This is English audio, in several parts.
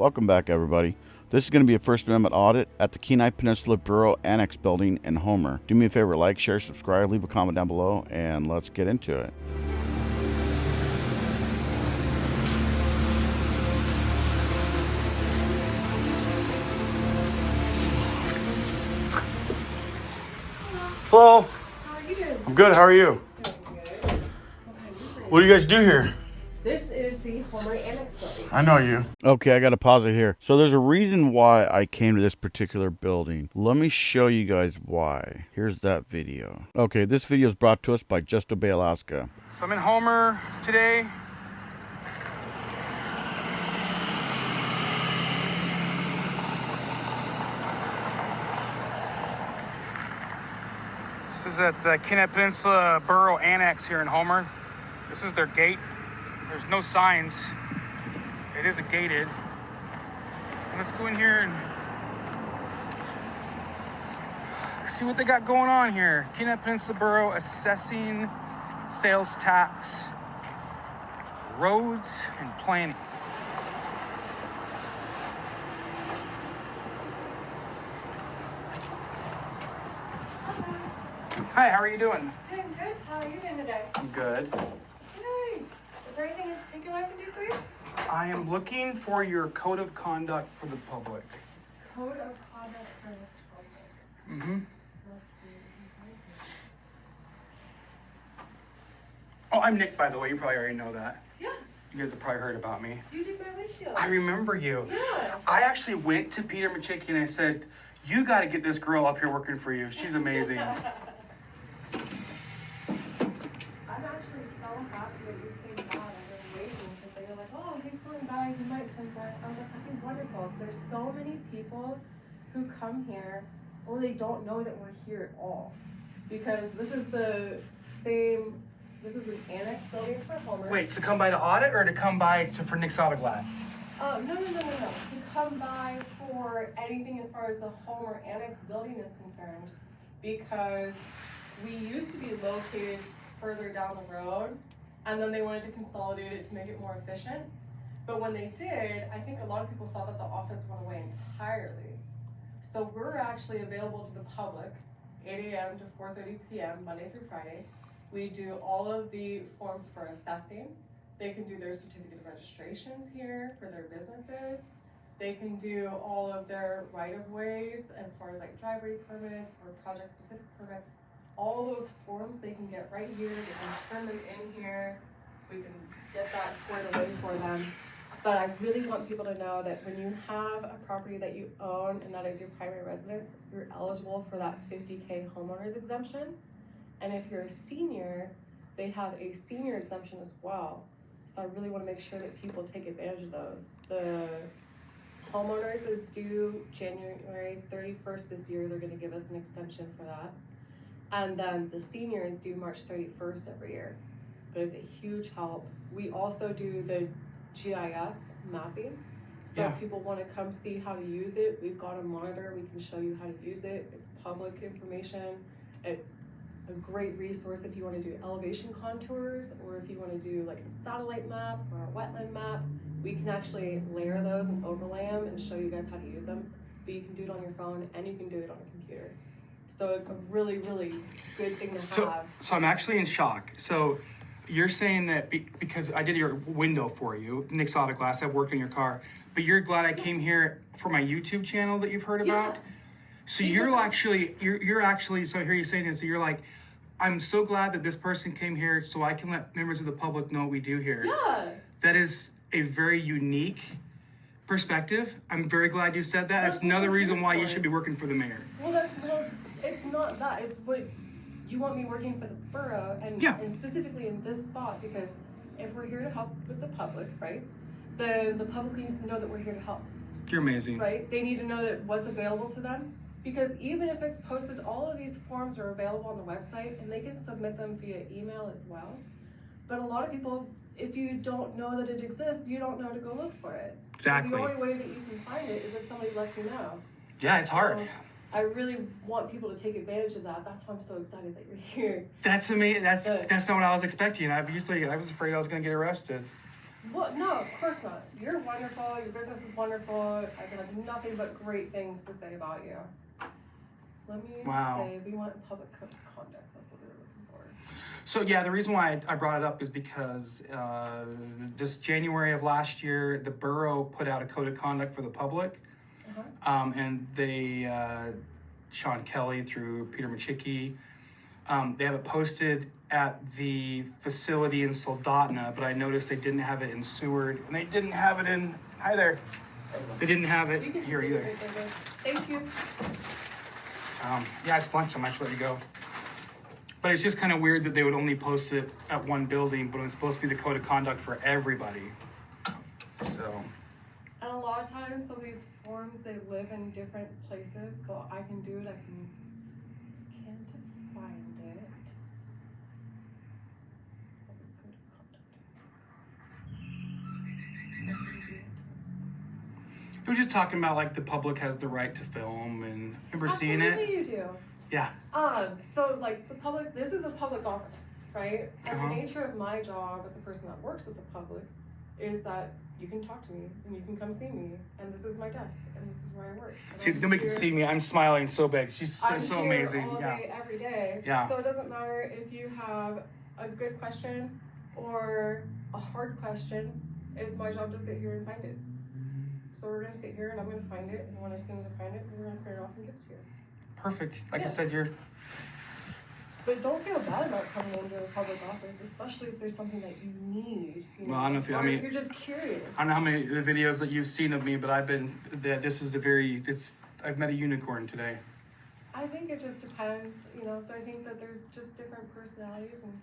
Welcome back, everybody. This is going to be a First Amendment audit at the Kenai Peninsula Borough Annex building in Homer. Do me a favor, like, share, subscribe, leave a comment down below, and let's get into it. Hello. How are you doing? I'm good. How are you? Doing good. What do you guys do here? This is the Homer Annex building. I know you. Okay, I got to pause it here. So there's a reason why I came to this particular building. Let me show you guys why. Here's that video. Okay, this video is brought to us by Just Obey Alaska. So I'm in Homer today. This is at the Kenai Peninsula Borough Annex here in Homer. This is their gate. There's no signs. It is gated. And let's go in here and see what they got going on here. Kenai Peninsula Borough assessing sales tax, roads, and planning. Hi, how are you doing? Doing good. How are you doing today? I'm good. Good. Is there anything in particular I can do for you? I am looking for your code of conduct for the public. Code of conduct for the public. Mm-hmm. Let's see. Oh, I'm Nick, by the way. You probably already know that. Yeah, You guys have probably heard about me. you did my windshield. I remember you. Yeah. I actually went to Peter Micciche and I said, you got to get this girl up here working for you. She's amazing. I'm actually so happy that you came by. I've been waiting because they were like, oh, he's coming by. He might send that. I was like, okay, wonderful. There's so many people who come here or they don't know that we're here at all. Because this is the same, this is an annex building for Homer. Wait, to come by to audit or to come by for Nick's Auto Glass? No. To come by for anything as far as the Homer Annex building is concerned, because we used to be located further down the road, and then they wanted to consolidate it to make it more efficient. But when they did, I think a lot of people thought that the office went away entirely. So we're actually available to the public, 8 a.m. to 4:30 p.m. Monday through Friday. We do all of the forms for assessing. They can do their certificate of registrations here for their businesses. They can do all of their right-of-ways as far as like driveway permits or project-specific permits. All those forms they can get right here. They can turn them in here. We can get that squared away for them. But I really want people to know that when you have a property that you own and that is your primary residence, you're eligible for that 50K homeowners exemption. And if you're a senior, they have a senior exemption as well. So I really want to make sure that people take advantage of those. The homeowners is due January 31st this year. They're going to give us an extension for that. And then the senior is due March 31st every year. But it's a huge help. We also do the GIS mapping. So if people want to come see how to use it, we've got a monitor. We can show you how to use it. It's public information. It's a great resource if you want to do elevation contours, or if you want to do like a satellite map or a wetland map. We can actually layer those and overlay them and show you guys how to use them. But you can do it on your phone and you can do it on a computer. So it's a really, really good thing to have. So I'm actually in shock. So you're saying that because I did your window for you, Nick's Auto Glass, I worked on your car, but you're glad I came here for my YouTube channel that you've heard about? So you're actually, so I hear you saying this, so you're like, I'm so glad that this person came here so I can let members of the public know what we do here. Yeah. That is a very unique perspective. I'm very glad you said that. That's another reason why you should be working for the mayor. Well, it's not that. It's what you want me working for the borough, and specifically in this spot, because if we're here to help with the public, right, the public needs to know that we're here to help. You're amazing. Right? They need to know that what's available to them, because even if it's posted, all of these forms are available on the website, and they can submit them via email as well. But a lot of people, if you don't know that it exists, you don't know to go look for it. Exactly. So the only way that you can find it is if somebody lets you know. Yeah, it's hard. So I really want people to take advantage of that. That's why I'm so excited that you're here. That's amazing. That's not what I was expecting. I was afraid I was gonna get arrested. Well, no, of course not. You're wonderful. Your business is wonderful. I can have nothing but great things to say about you. Let me say, we want public code of conduct. That's what we were looking for. So yeah, the reason why I brought it up is because this January of last year, the borough put out a code of conduct for the public. And they, Sean Kelly through Peter Micciche, they have it posted at the facility in Soldotna, but I noticed they didn't have it in Seward, and they didn't have it in, hi there. They didn't have it here either. Thank you. Yeah, it's lunchtime, I should let you go. But it's just kind of weird that they would only post it at one building, but it's supposed to be the code of conduct for everybody. So. And a lot of times, some of these forms, they live in different places, so I can do it, can't find it. We're just talking about like the public has the right to film, and remember seeing it? Absolutely you do. Yeah. So like the public, this is a public office, right? And the nature of my job as a person that works with the public is that you can talk to me and you can come see me, and this is my desk and this is where I work. See, nobody can see me. I'm smiling so big. She's so amazing. All day, every day. Yeah. So it doesn't matter if you have a good question or a hard question. It's my job to sit here and find it. So we're gonna sit here and I'm gonna find it, and when as soon as I find it, we're gonna print it off and give it to you. Perfect. Like I said, But don't feel bad about coming into a public office, especially if there's something that you need. Well, I don't know if or if you're just curious. I don't know how many of the videos that you've seen of me, but I've met a unicorn today. I think it just depends, I think that there's just different personalities, and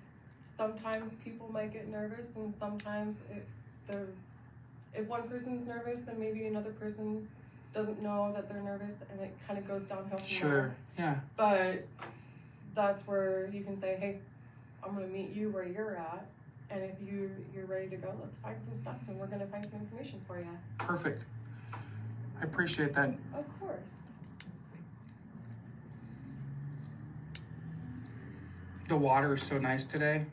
sometimes people might get nervous, and sometimes if one person's nervous, then maybe another person doesn't know that they're nervous, and it kind of goes downhill from there. Sure, yeah. But that's where you can say, hey, I'm gonna meet you where you're at, and if you're ready to go, let's find some stuff, and we're gonna find some information for you. Perfect. I appreciate that. Of course. The water is so nice today.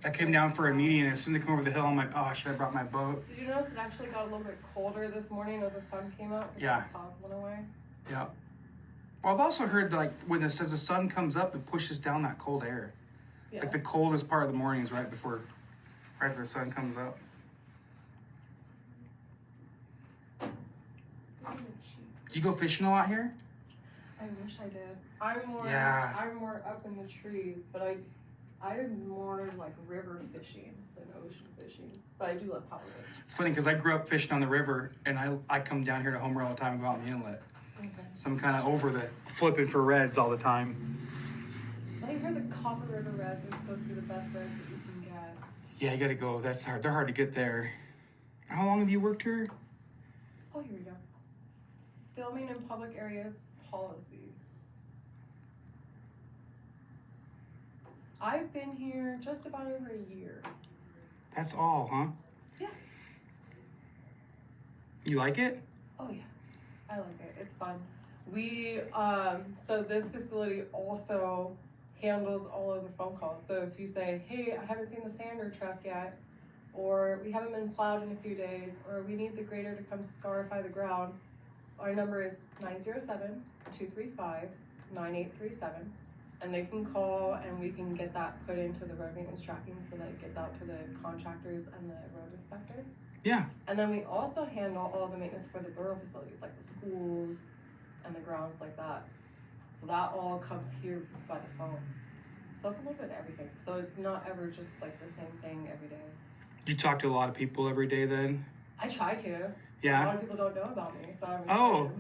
I came down for a meeting, and as soon as I come over the hill, I'm like, oh, I should have brought my boat. Did you notice it actually got a little bit colder this morning as the sun came up? Yeah. The clouds went away. Yeah. Well, I've also heard like when it says the sun comes up, it pushes down that cold air. Yeah. Like the coldest part of the morning is right before the sun comes up. Do you go fishing a lot here? I wish I did. I'm more up in the trees, but I'm more like river fishing than ocean fishing. But I do love power fish. It's funny because I grew up fishing on the river, and I come down here to Homer all the time and go out in the inlet. Okay. So I'm kind of over the flipping for reds all the time. I heard the Copper River Reds are supposed to be the best reds that you can get. Yeah, you gotta go. That's hard. They're hard to get there. How long have you worked here? Oh, here we go. Filming in public areas policy. I've been here just about over a year. That's all, huh? Yeah. You like it? Oh yeah, I like it. It's fun. So this facility also handles all of the phone calls. So if you say, hey, I haven't seen the sander truck yet, or we haven't been plowed in a few days, or we need the grader to come scarify the ground, our number is 907-235-9837. And they can call, and we can get that put into the road maintenance tracking so that it gets out to the contractors and the road inspector. Yeah. And then we also handle all the maintenance for the borough facilities, like the schools and the grounds like that. So that all comes here by the phone. So it's a little bit of everything. So it's not ever just like the same thing every day. You talk to a lot of people every day then? I try to. Yeah. A lot of people don't know about me, so I'm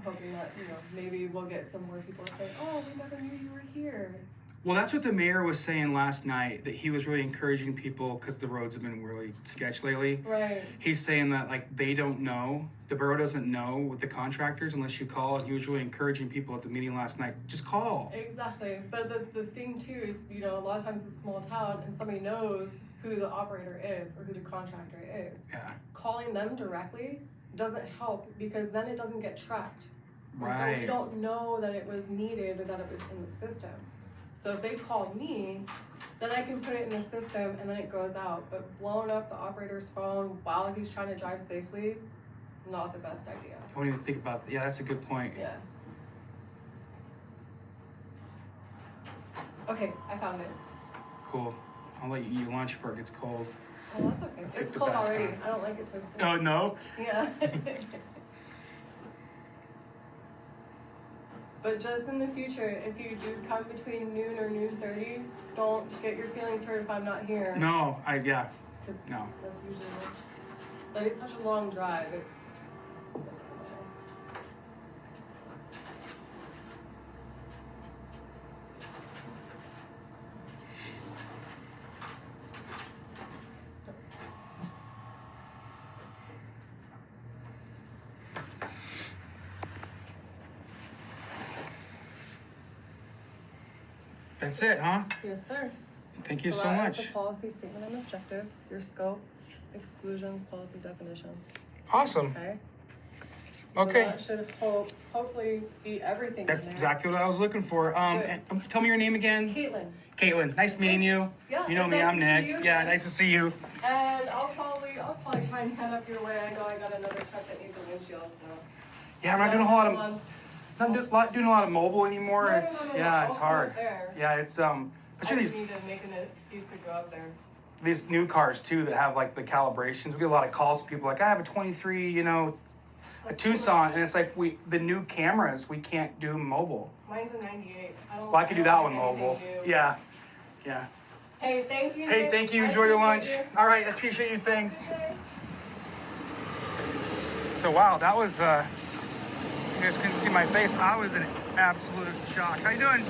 hoping that, maybe we'll get some more people to say, oh, we never knew you were here. Well, that's what the mayor was saying last night, that he was really encouraging people because the roads have been really sketch lately. Right. He's saying that, like, they don't know, the borough doesn't know with the contractors unless you call, and he was really encouraging people at the meeting last night, just call. Exactly. But the thing, too, is, a lot of times it's a small town, and somebody knows who the operator is or who the contractor is. Yeah. Calling them directly doesn't help because then it doesn't get tracked. Right. So we don't know that it was needed or that it was in the system. So if they call me, then I can put it in the system and then it goes out. But blowing up the operator's phone while he's trying to drive safely, not the best idea. I won't even think about that. Yeah, that's a good point. Yeah. Okay, I found it. Cool. I'll let you eat your lunch before it gets cold. Oh, that's okay. It's Picked a cold bad already. time. I don't like it toasted. Oh, no? Yeah. But just in the future, if you do come between noon or noon 30, don't get your feelings hurt if I'm not here. No, yeah. 'Cause No. That's usually it. But it's such a long drive. That's it, huh? Yes, sir. Thank you so that much. is the policy statement and objective, your scope, exclusions, policy definitions. Awesome. Okay? Okay. So that should hopefully be everything. That's in there. exactly what I was looking for. And tell me your name again. Caitlin. Caitlin, nice meeting you. Yeah, You know it's me, nice I'm to see Nick. you. Yeah, nice to see you. And I'll probably try and head up your way. I know I got another truck that needs a windshield, so. Yeah, I'm not doing a whole lot of doing a lot of mobile anymore. No, It's no, yeah, I'll it's come hard. up there. Yeah, it's I especially just need to make an excuse to go up there. these new cars too that have like the calibrations. We get a lot of calls from people like, I have a 23, you know, a Tucson, and it's like the new cameras we can't do mobile. Mine's a 98. Well, I could do that one mobile. Yeah, yeah. Hey, thank you. Hey, Nick. thank you. I Enjoy your lunch. appreciate All right, I appreciate you. Thanks. Okay. So wow, that was you guys couldn't see my face. I was in absolute shock. How you doing?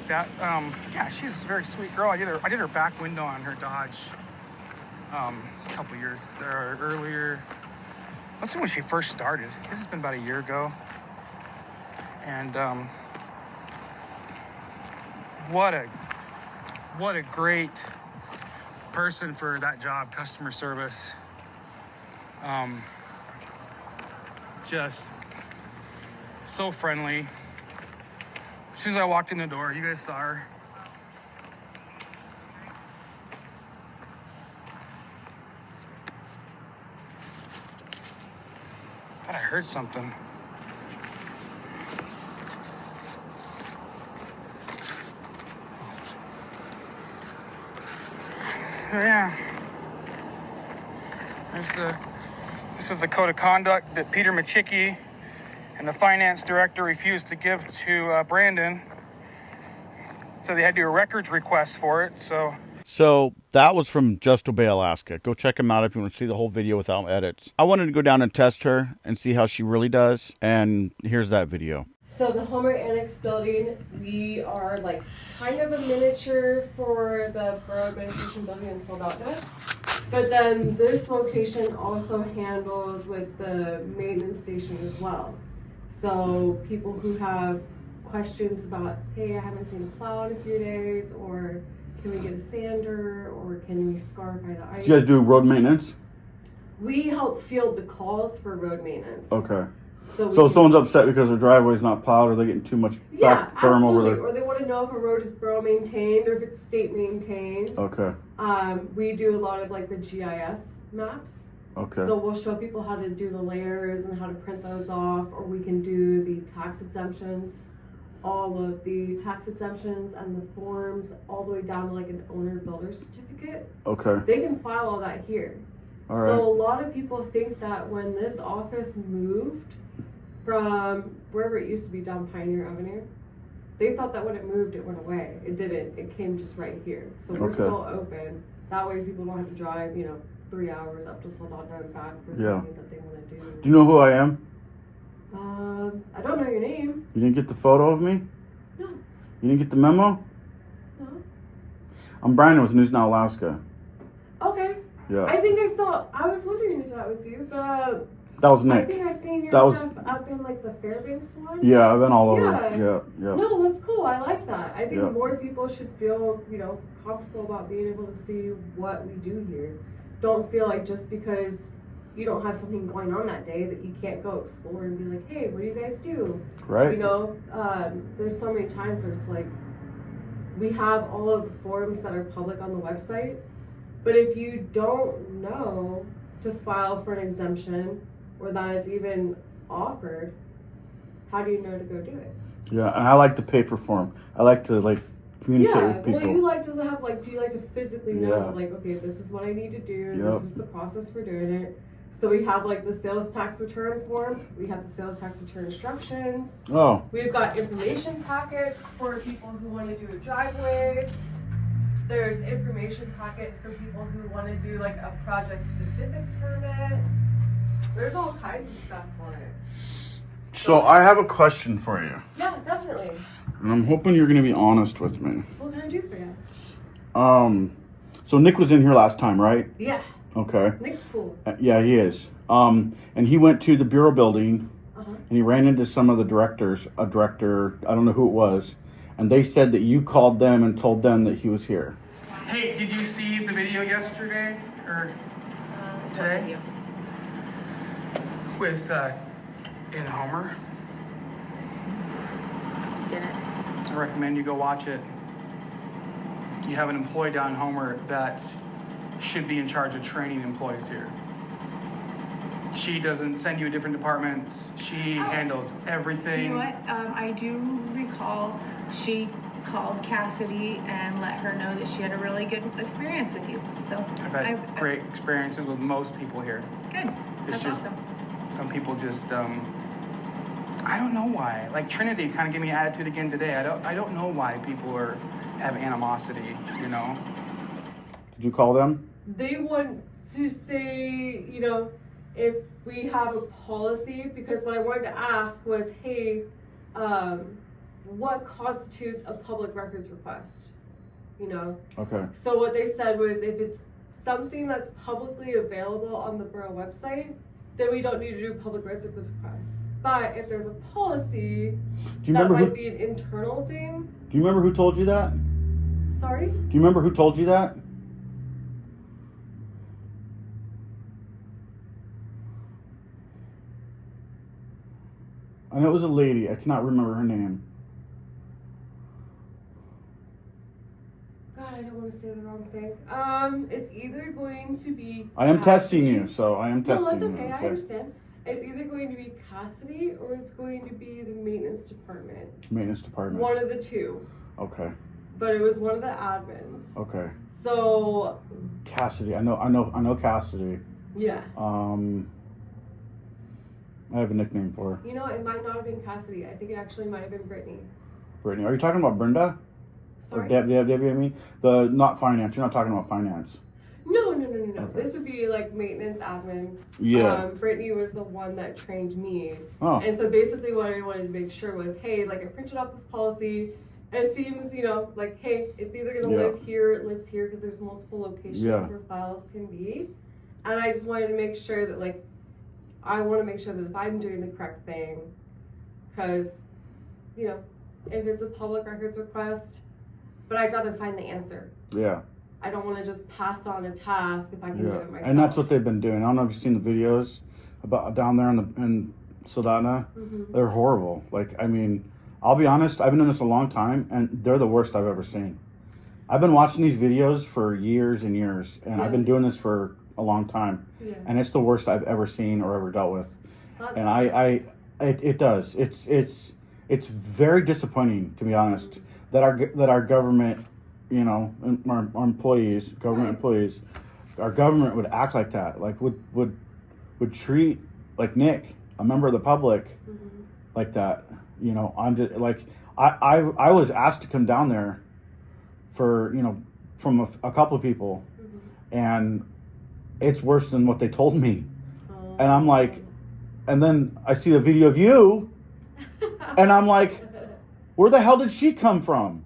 That yeah, she's a very sweet girl. I did her back window on her Dodge a couple years earlier. Must be when she first started. This has been about a year ago. And what a great person for that job, customer service. Just so friendly. As soon as I walked in the door, you guys saw her. I thought I heard something. Oh, yeah. This is the code of conduct that Peter Micciche and the finance director refused to give to Brandon. So they had to do a records request for it. So that was from Just Obey Alaska. Go check him out if you want to see the whole video without edits. I wanted to go down and test her and see how she really does. And here's that video. So the Homer Annex building, we are like kind of a miniature for the Borough Administration building in Soldotna. But then this location also handles with the maintenance station as well. So people who have questions about, hey, I haven't seen a plow in a few days, or can we get a sander, or can we scarify the ice? Do you guys do road maintenance? We help field the calls for road maintenance. Okay. So if someone's upset because their driveway's not plowed, or they're getting too much back berm over absolutely. there. Or they want to know if a road is borough maintained or if it's state maintained. Okay. We do a lot of like the GIS maps. Okay. So we'll show people how to do the layers and how to print those off, or we can do the tax exemptions, all of the tax exemptions and the forms, all the way down to like an owner builder certificate. Okay. They can file all that here. All right. So a lot of people think that when this office moved from wherever it used to be down Pioneer Avenue, they thought that when it moved, it went away. It didn't. It came just right here. So we're still open. That way people don't have to drive, 3 hours up to Soldotna and back for something that they want to do. Do you know who I am? I don't know your name. You didn't get the photo of me? No. You didn't get the memo? No. I'm Brandon with News Now Alaska. Okay. Yeah. I think I was wondering if that was you, but That was Nick. I think I've seen your That was- stuff up in like the Fairbanks one. Yeah, I've been all over. Yeah. Yeah. No, that's cool. I like that. I think Yeah. more people should feel, comfortable about being able to see what we do here. Don't feel like just because you don't have something going on that day that you can't go explore and be like, hey, what do you guys do? Right. You know, there's so many times where it's like, we have all of the forms that are public on the website, but if you don't know to file for an exemption or that it's even offered, how do you know to go do it? Yeah, and I like the paper form. I like to like communicate with people. Well, you like to have like, do you like to physically know, Yeah. like, okay, this is what I need to do, Yep. this is the process for doing it. So we have like the sales tax return form, we have the sales tax return instructions, Oh, we've got information packets for people who want to do a driveway. There's information packets for people who want to do like a project specific permit. There's all kinds of stuff for it. so I have a question for you, Yeah, definitely. and I'm hoping you're going to be honest with me. What can I do for you? So Nick was in here last time, right? Yeah, Okay. Nick's cool. Yeah, he is. And he went to the Bureau building, Uh-huh. and he ran into some of the directors, a director, I don't know who it was, and they said that you called them and told them that he was here. Hey, did you see the video yesterday or today? With in Homer? I recommend you go watch it. You have an employee down in Homer that should be in charge of training employees here. She doesn't send you to different departments. She handles everything. You know what? I do recall she called Casady and let her know that she had a really good experience with you. So I've had great experiences with most people here. Good. It's That's just awesome. some people just I don't know why. Like Trinity kind of gave me an attitude again today. I don't know why people have animosity. You know. Did you call them? They want to say, you know, if we have a policy, because what I wanted to ask was, hey, what constitutes a public records request? You know? Okay. So what they said was, if it's something that's publicly available on the borough website, then we don't need to do public records requests. But if there's a policy, Do you that remember might who? be an internal thing. Do you remember who told you that? Sorry? Do you remember who told you that? I know it was a lady. I cannot remember her name. God, I don't want to say the wrong thing. It's either going to be. I am testing Casady. you, so I am testing No, that's you. okay. I understand. It's either going to be Casady or it's going to be the maintenance department. Maintenance department. One of the two. Okay. But it was one of the admins. Okay. So. Cassidy. I know Cassidy. Yeah. I have a nickname for her. You know, it might not have been Casady. I think it actually might have been Brittany. Brittany. Are you talking about Brenda? Sorry? Or Debbie, I mean? The, not finance. You're not talking about finance. No. Okay. This would be like maintenance admin. Yeah. Brittany was the one that trained me. Oh. And so basically what I wanted to make sure was, hey, like I printed off this policy. It seems, you know, like, hey, it's either going to Yeah. live here, it lives here, because there's multiple locations Yeah. where files can be. And I just wanted to make sure that, like, I want to make sure that if I'm doing the correct thing, because, you know, if it's a public records request, but I'd rather find the answer. Yeah. I don't want to just pass on a task if I can do Yeah. it myself. And that's what they've been doing. I don't know if you've seen the videos about down there in Soldotna. Mhm. They're horrible. Like, I mean, I'll be honest, I've been doing this a long time, and they're the worst I've ever seen. I've been watching these videos for years and years, and I've been doing this for a long time, Yeah. and it's the worst I've ever seen or ever dealt with. That's And it does. It's very disappointing, to be honest, that our government, you know, and our employees, government employees, our government would act like that, like would treat like Nick, a member of the public, like that. You know, I'm just like I was asked to come down there for, you know, from a couple of people, and it's worse than what they told me. And I'm like, and then I see a video of you, and I'm like, where the hell did she come from?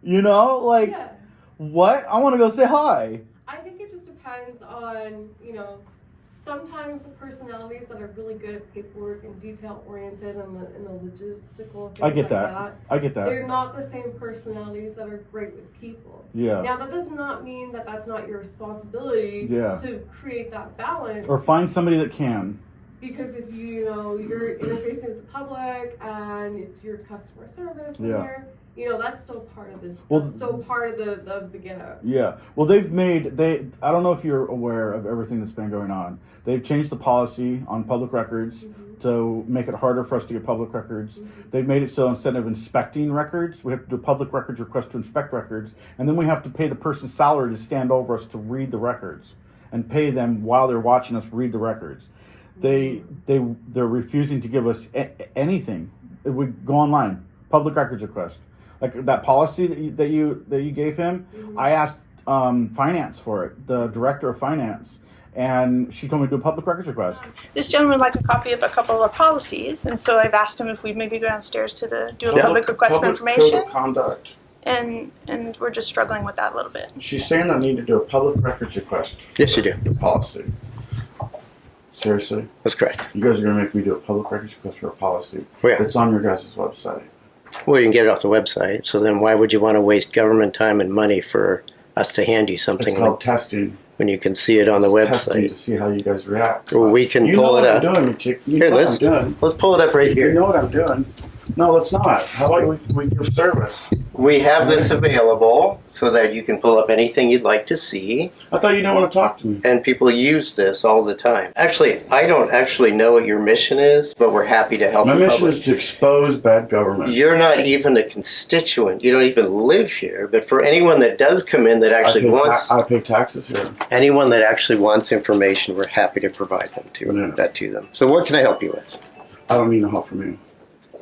You know, like, Yeah. what? I want to go say hi. I think it just depends on, you know, sometimes the personalities that are really good at paperwork and detail oriented and the logistical things I get like that. I get that. they're not the same personalities that are great with people. Yeah. Now that does not mean that that's not your responsibility to create that balance. Or find somebody that can. Because if you're interfacing with the public and it's your customer service in there, that's still part of the get out. Yeah. Well, I don't know if you're aware of everything that's been going on. They've changed the policy on public records to make it harder for us to get public records. They've made it so instead of inspecting records, we have to do a public records request to inspect records, and then we have to pay the person's salary to stand over us to read the records and pay them while they're watching us read the records. They're refusing to give us anything. We go online, public records request. Like that policy that you gave him, I asked finance for it, the director of finance, and she told me to do a public records request. This gentleman would like a copy of a couple of our policies, and so I've asked him if we'd maybe go downstairs to do a public request for information. Code of conduct. And we're just struggling with that a little bit. She's saying I need to do a public records request. Yes, you do. The policy. Seriously? That's correct. You guys are going to make me do a public records request for a policy that's on your guys' website. Well, you can get it off the website. So then why would you want to waste government time and money for us to hand you something It's called testing. when you can see it on the Testing website? to see how you guys react. Well, we can pull it up. You know what I'm doing, Micciche. You Here, know what I'm doing. let's pull it up right You here. know what I'm doing. No, let's not. How about we give service? We have this available so that you can pull up anything you'd like to see. I thought you didn't want to talk to me. And people use this all the time. Actually, I don't actually know what your mission is, but we're happy to help My the mission public. is to expose bad government. You're not even a constituent. You don't even live here. But for anyone that does come in that actually wants... I pay taxes here. Anyone that actually wants information, we're happy to provide them that to them. So what can I help you with? I don't need no help from you.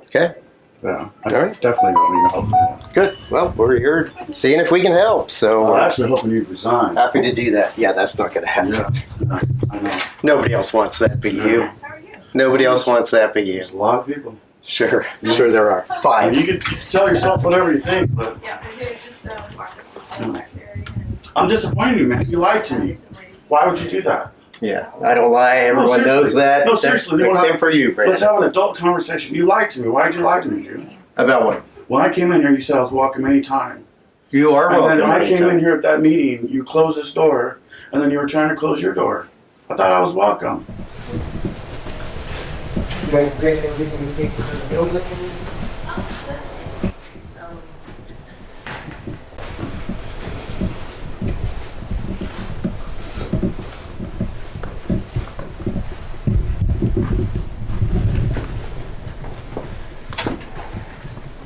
Okay. Yeah. I All right. definitely don't need no help from you. Good. Well, we're here seeing if we can help. So I'm we're actually hoping you resign. happy to do that. Yeah, that's not going to happen. Yeah. I know. Nobody else wants that but you. How are you? Nobody else wants that but you. There's a lot of people. Sure. Sure there are. And 5. you can tell yourself whatever you think, but Yeah, I did just walk up the back there. I'm disappointed in you, man. You lied to me. Why would you do that? Yeah, I don't lie. Everyone knows that. No, seriously. Except for you, Let's Brandon. have an adult conversation. You lied to me. Why did you lie to me, dude? About what? When I came in here, you said I was welcome anytime. You are And welcome. then I came anytime. in here at that meeting, you closed this door, and then you were trying to close your door. I thought I was welcome.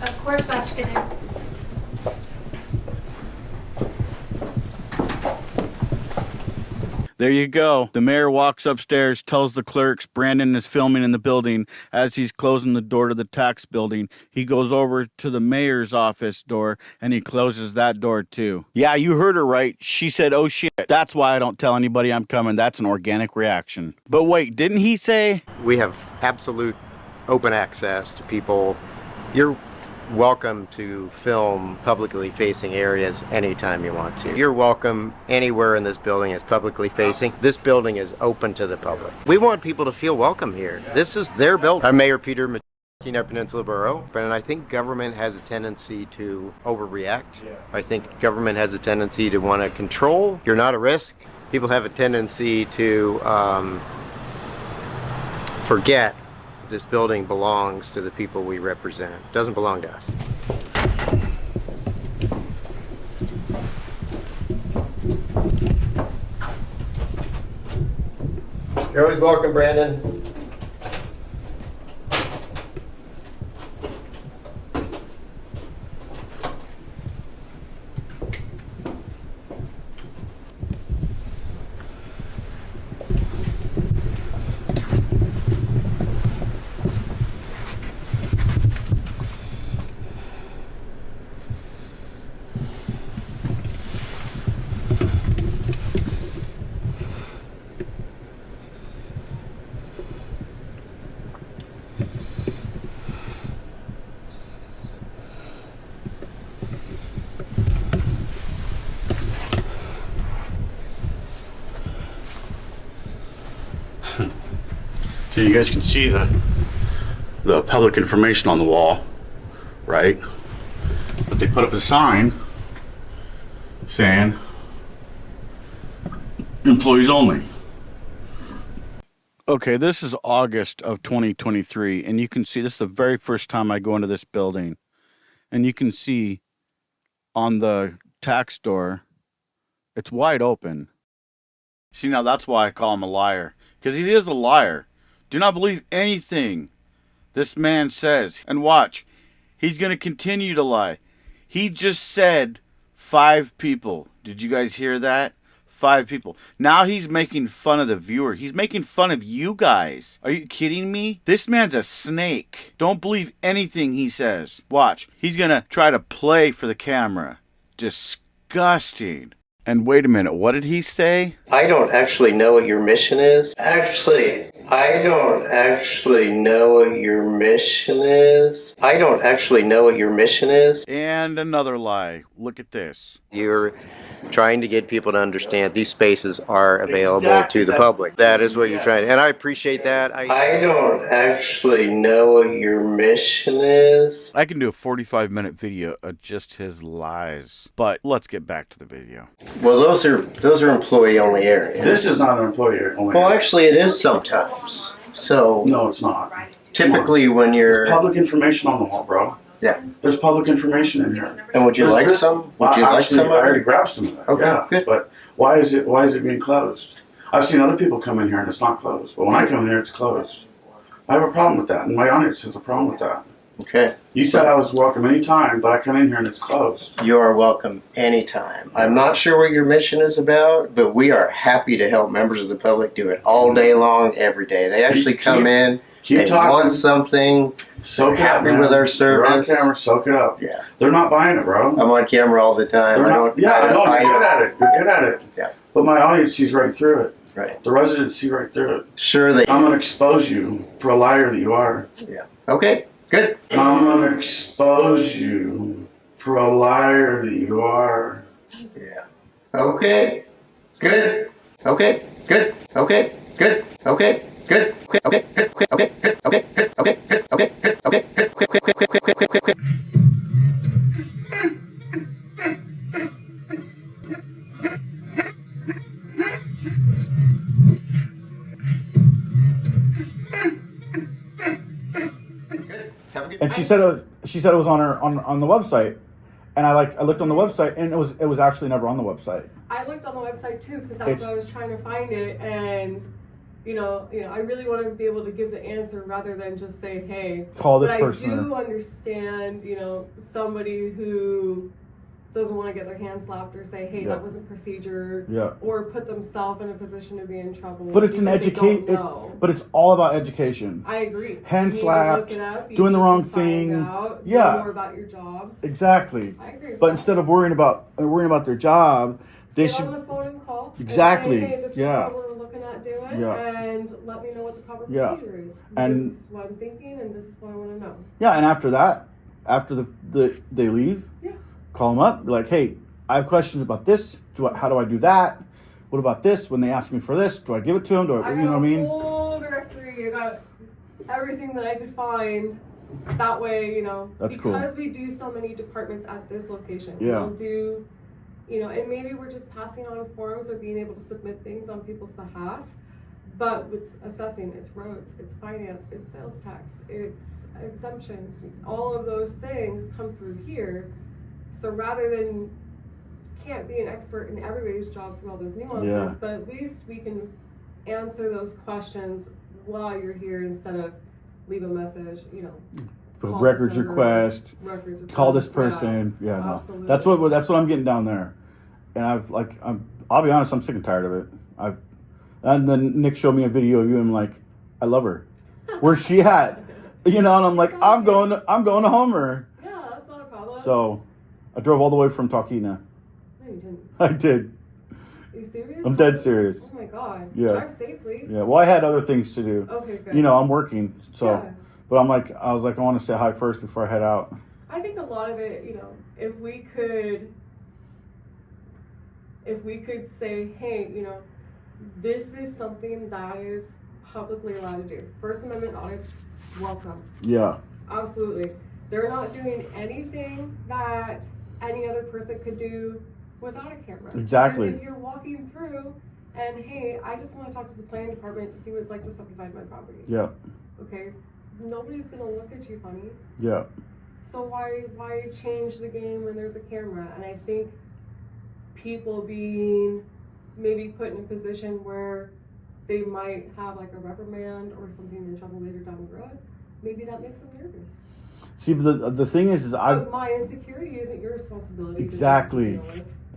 Of course, afternoon. There you go. The mayor walks upstairs, tells the clerks Brandon is filming in the building. As he's closing the door to the tax building, he goes over to the mayor's office door and he closes that door too. Yeah, you heard her right. She said, oh shit. That's why I don't tell anybody I'm coming. That's an organic reaction. But wait, didn't he say? We have absolute open access to people. You're welcome to film publicly facing areas anytime you want to. You're welcome anywhere in this building that's publicly facing. This building is open to the public. We want people to feel welcome here. This is their building. I'm Mayor Peter Micciche, Peninsula Borough, and I think government has a tendency to overreact. I think government has a tendency to want to control. You're not a risk. People have a tendency to forget this building belongs to the people we represent. It doesn't belong to us. You're always welcome, Brandon. So you guys can see the public information on the wall, right? But they put up a sign saying employees only. Okay, this is August of 2023, and you can see this is the very first time I go into this building. And you can see on the tax door, it's wide open. See, now that's why I call him a liar, because he is a liar. Do not believe anything this man says. And watch, he's going to continue to lie. He just said 5 people. Did you guys hear that? 5 people. Now he's making fun of the viewer. He's making fun of you guys. Are you kidding me? This man's a snake. Don't believe anything he says. Watch. He's gonna try to play for the camera. Disgusting. And wait a minute, what did he say? I don't actually know what your mission is. Actually, I don't actually know what your mission is. I don't actually know what your mission is. And another lie. Look at this. You're trying to get people to understand these spaces are available Exactly. to the public. That is what you're trying, and I appreciate that. I don't actually know what your mission is. I can do a 45-minute video of just his lies. But let's get back to the video. Well, those are employee only areas. This is not an employee only. Well, actually, it is sometimes. So No, it's not. typically, when you're Public information on the wall, bro. yeah, There's public information in here. and would you like some? Would you like Actually, some? I already grabbed some of that. Okay, Yeah, good. but why is it being closed? I've seen other people come in here and it's not closed, but when I come in here, it's closed. I have a problem with that, and my audience has a problem with that. Okay, You said I was welcome anytime, but I come in here and it's closed. you are welcome anytime. I'm not sure what your mission is about, but we are happy to help members of the public do it all day long, every day. They actually come in. Keep They talking. want something. Soak it up, happy man. with our You're on service. camera, soak it up. Yeah, They're not buying it, bro. I'm on camera all the time. They're not, yeah, I know. You're good at it. You're good at it. Yeah. But my audience sees right through it. Right. The residents see right through it. Sure they. I'm gonna expose you for a liar that you are. Yeah. Okay. Good. I'm gonna expose you for a liar that you are. Yeah. Okay. Good. Okay. Good. Okay. Good. Okay. Good. Okay. Okay. Good. Okay. Okay. Good. Okay. Good. Okay. Good. Okay. Good. Okay. Good. Quick. Quick. Quick. Quick. Quick. Quick. Quick. Quick. Have a good And she said it was on the website, and I looked on the website, and it was actually never on the website. I looked on the website too because that's why I was trying to find it, and you know, I really want to be able to give the answer rather than just say, hey. Call this but person. I do understand, somebody who doesn't want to get their hand slapped or say, hey, Yeah. that wasn't procedure, Yeah. or put themselves in a position to be in trouble. But it's an because they don't educate. know. But it's all about education. I agree. Hand You need to slapped, look it up, you doing the need wrong to find thing. out, Yeah. know more about your job. Exactly. I agree. with But that. instead of worrying about their job, they Get should. on the phone and call. Exactly, And say, hey, this yeah. is what we're looking at doing, Yeah. and let me know what the proper Yeah. procedure is. And- this is what I'm thinking, and this is what I want to know. Yeah, and after that, after they leave, Yeah. call them up. Be like, hey, I have questions about this. How do I do that? What about this? When they ask me for this, do I give it to them? Do I, I you got know what I mean? a whole directory. I got everything that I could find. That way, That's cool. because we do so many departments at this location. Yeah. We'll do, and maybe we're just passing on forms or being able to submit things on people's behalf. But it's assessing, it's roads, it's finance, it's sales tax, it's exemptions. All of those things come through here. So rather than can't be an expert in everybody's job through all those nuances, Yeah. but at least we can answer those questions while you're here instead of leave a message, call Records this number, request. records Call this request. person. Yeah, no. Absolutely. That's what I'm getting down there. And I'll be honest, I'm sick and tired of it. And then Nick showed me a video of you, and I'm like, I love her. Where's she at? And I'm like, I'm going to Homer. Yeah, that's not a problem. So I drove all the way from Talkeetna. No, you didn't. I did. Are you serious? I'm dead serious. Oh my god. Yeah. Drive safely. Yeah. Well, I had other things to do. Okay, good. I'm working. So, Yeah. but I was like, I want to say hi first before I head out. I think a lot of it, if we could say, hey, this is something that is publicly allowed to do. First Amendment audits, welcome. Yeah. Absolutely. They're not doing anything that any other person could do without a camera. Exactly. Because if you're walking through and, hey, I just want to talk to the planning department to see what it's like to subdivide my property. Yeah. Okay, nobody's gonna look at you funny. Yeah. So why change the game when there's a camera? And I think people being maybe put in a position where they might have like a reprimand or something in trouble later down the road, maybe that makes them nervous. See, but the thing is But my insecurity isn't your responsibility. Exactly.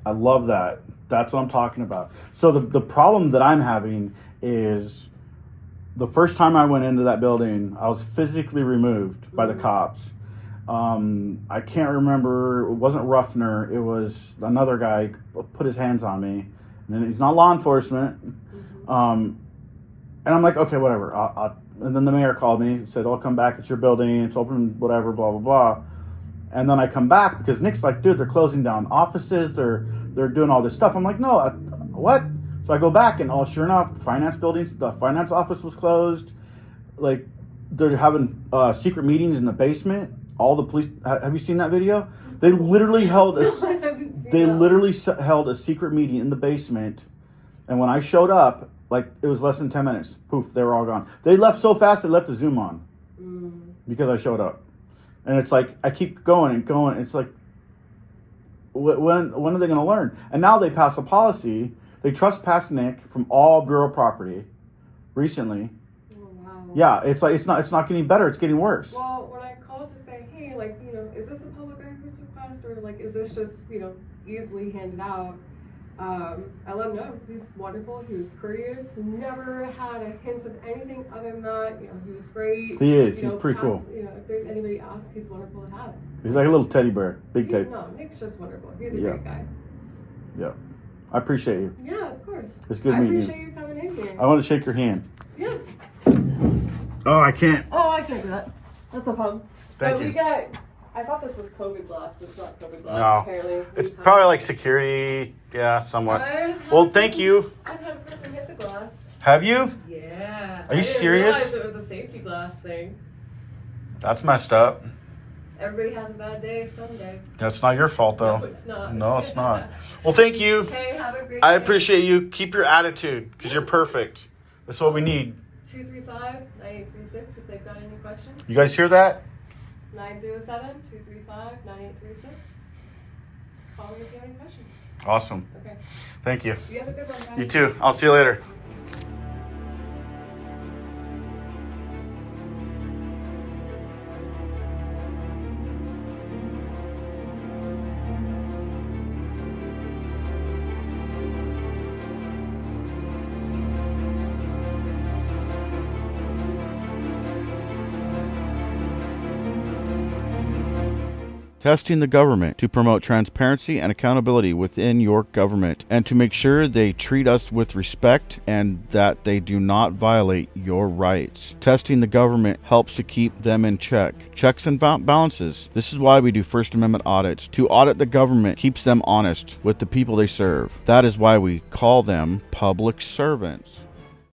I love that. That's what I'm talking about. So the problem that I'm having is the first time I went into that building, I was physically removed by the cops. I can't remember, it wasn't Ruffner, it was another guy put his hands on me. And he's not law enforcement. And I'm like, okay, whatever. And then the mayor called me, said, I'll come back, it's your building, it's open, whatever, blah, blah, blah. And then I come back because Nick's like, dude, they're closing down offices, they're doing all this stuff. I'm like, no, what? So I go back and sure enough, the finance office was closed. Like, they're having secret meetings in the basement. All the police, have you seen that video? They literally held held a secret meeting in the basement. And when I showed up, like, it was less than 10 minutes. Poof, they were all gone. They left so fast, they left the Zoom on because I showed up. And it's like, I keep going and going. It's like, when are they going to learn? And now they passed a policy. They trespassed Nick from all borough property recently. Oh, wow. Yeah, it's like, it's not getting better. It's getting worse. Well, when I called to say, hey, like, is this a public records request or like, is this just, easily handed out? I let him know he's wonderful. He was courteous. Never had a hint of anything other than that. He was great. He is. He's pretty cool. If there's anybody asked, he's wonderful to have. He's like a little teddy bear, big teddy. No, Nick's just wonderful. He's a great guy. Yeah, I appreciate you. Yeah, of course. It's good meeting you. I appreciate you coming in here. I want to shake your hand. Yeah. Oh, I can't. Oh, I can't do that. That's no problem. Thank you. I thought this was COVID glass, but it's not COVID glass. No. Apparently. It's probably like security. Yeah, somewhat. Well, thank you. I've had a person hit the glass. Have you? Yeah. Are you serious? I didn't realize it was a safety glass thing. That's messed up. Everybody has a bad day someday. That's not your fault, though. No, it's not. No, it's not. Well, thank you. Hey, have a great I day. appreciate you. Keep your attitude, because you're perfect. That's what we need. 235-9836 if they've got any questions. You guys hear that? 907-235-9836. Call me if you have any questions. Awesome. Okay. Thank you. You have a good one, guys. You too. I'll see you later. Testing the government to promote transparency and accountability within your government and to make sure they treat us with respect and that they do not violate your rights. Testing the government helps to keep them in check. Checks and balances. This is why we do First Amendment audits. To audit the government keeps them honest with the people they serve. That is why we call them public servants.